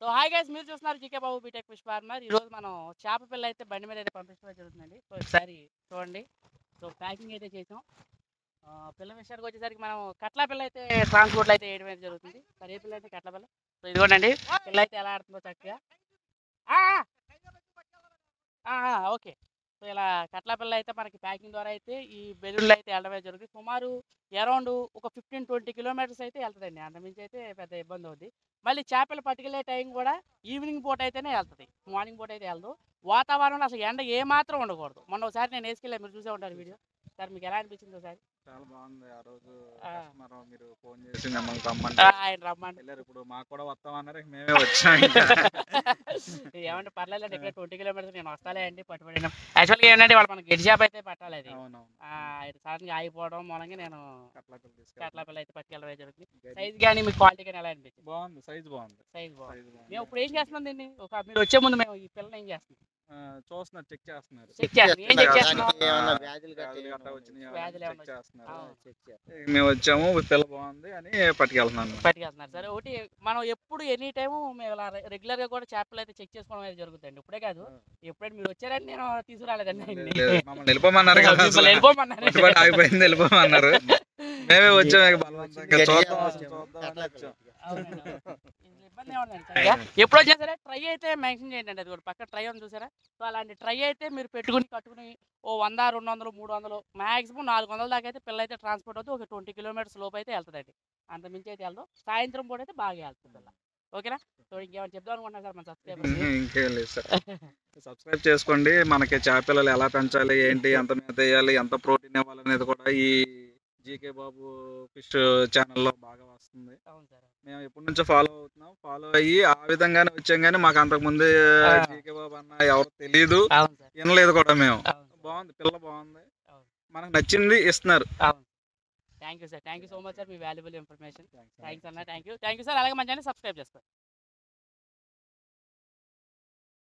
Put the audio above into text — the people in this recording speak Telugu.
సో హాయ్ గైస్, మీరు చూస్తున్నారు జీకే బాబు బీటెక్ ఫిష్ ఫార్మర్. ఈరోజు మనం చేప పిల్ల అయితే బండి మీద అయితే పంపించడం జరుగుతుందండి. సో ఒకసారి చూడండి. సో ప్యాకింగ్ అయితే చేసాం. పిల్ల విషయానికి వచ్చేసరికి మనం కట్ల పిల్ల అయితే ట్రాన్స్పోర్ట్లో అయితే వేయడం అయితే జరుగుతుంది. సరే, ఏ పిల్ల అయితే కట్ల పిల్ల. సో ఇదిగోండి, పిల్ల అయితే ఎలా ఆడుతుందో చక్కగా. ఓకే. సో ఇలా కట్ల పిల్ల అయితే మనకి ప్యాకింగ్ ద్వారా అయితే ఈ బెలూన్లో అయితే వెళ్ళడమే జరుగుతుంది. సుమారు అరౌండ్ ఒక 15-20 కిలోమీటర్స్ అయితే వెళ్తుందండి. అంతమించి అయితే పెద్ద ఇబ్బంది అవుద్ది. మళ్ళీ చేపలు పట్టుకెళ్ళే టైం కూడా ఈవినింగ్ పూట అయితేనే వెళ్తుంది, మార్నింగ్ పూట అయితే వెళ్ళదు. వాతావరణంలో అసలు ఎండ ఏమాత్రం ఉండకూడదు. మొన్న ఒకసారి నేను వేసుకెళ్ళాను, మీరు చూసే ఉంటారు వీడియో. సార్ మీకు ఎలా అనిపించింది ఒకసారి? చాలా బాగుంది. ఆ రోజు కస్టమర్ మీరు ఫోన్ చేసి మిమ్మల్ని రమ్మంటే ఆయన రమ్మంటే వెళ్ళారు. ఇప్పుడు మాకు కూడా వస్తామన్నారు, మేమే వచ్చాం. ఏమంటే పర్లేదు, ఇక్కడ 20 కిలోమీటర్స్ నేను వస్తాలే అండి పట్టుబడిన. యాక్చువల్గా ఏంటంటే వాళ్ళు మనకి గెడి చేప అయితే పట్టాలి. అది సడన్గా ఆగిపోవడం మూలంగా నేను కట్ల పిల్ల అయితే పట్టుకెళ్ళడం జరుగుతుంది. సైజ్ కానీ మీకు క్వాలిటీ కానీ ఎలా అనిపించింది? బాగుంది, సైజ్ బాగుంది. సైజ్ బాగుంది. మేము ఇప్పుడు ఏం చేస్తున్నాం దీన్ని, మీరు వచ్చే ముందు మేము ఈ పిల్లని ఏం చేస్తున్నాం చూస్తున్నారు, చెక్ చేస్తున్నారు. మేము వచ్చాము, పిల్ల బాగుంది అని పట్టుకెళ్తున్నాను. సరే, ఒకటి మనం ఎప్పుడు ఎనీ టైము మేము ఇలా రెగ్యులర్ గా కూడా చేపలు అయితే చెక్ చేసుకోవడం అయితే జరుగుతుంది. ఇప్పుడే కాదు, ఎప్పుడైతే మీరు వచ్చారని నేను తీసుకురాలేదండి. మమ్మల్ని వెళ్ళిపోమన్నారు, అయిపోయింది, వెళ్ళిపోమన్నారు. మేమే వచ్చాము బలవంతంగా. ఎప్పుడు వచ్చినా సరే ట్రై అయితే మెన్షన్ చేయండి. అది కూడా పక్క ట్రై అని చూసారా? సో అలాంటి ట్రై అయితే మీరు పెట్టుకుని కట్టుకుని 100, 200, 300 మాక్సిమం 400 దాకా అయితే పిల్ల అయితే ట్రాన్స్పోర్ట్ అవుతుంది. ఒక 20 కిలోమీటర్స్ లోపు అయితే వెళ్తుందండి. అంత మించి అయితే వెళ్దాం. సాయంత్రం పూట అయితే బాగా వెళ్తుంది పిల్ల. ఓకేనా? సో ఇంకేమైనా చెప్దాం అనుకుంటున్నా సార్ మన సబ్స్క్రైబర్స్? ఇంకేం లేదు సార్, సబ్స్క్రైబ్ చేసుకోండి. మనకి చేపలు ఎలా పెంచాలి, ఏంటి, ఎంత మేత వేయాలి, ఎంత ప్రోటీన్ ఇవ్వాలనేది కూడా ఈ జీకే బాబు ఫిష్ ఛానల్లో బాగా వస్తుంది. మేము ఎప్పటి నుంచో ఫాలో అవుతున్నాం, ఫాలో అయ్యి ఆ విధంగానే వచ్చాం. కానీ మాకు అంతకు ముందు జీకే బాబు అన్న ఎవరు తెలియదు, వినలేదు కూడా మేము. బాగుంది, పిల్ల బాగుంది, మనకు నచ్చింది ఇస్తున్నారు. Thank you sir, thank you so much sir, me valuable information. Thanks అన్న, థ్యాంక్ యూ సార్. అలాగే మంచిగా సబ్స్క్రైబ్ చేసుకోండి.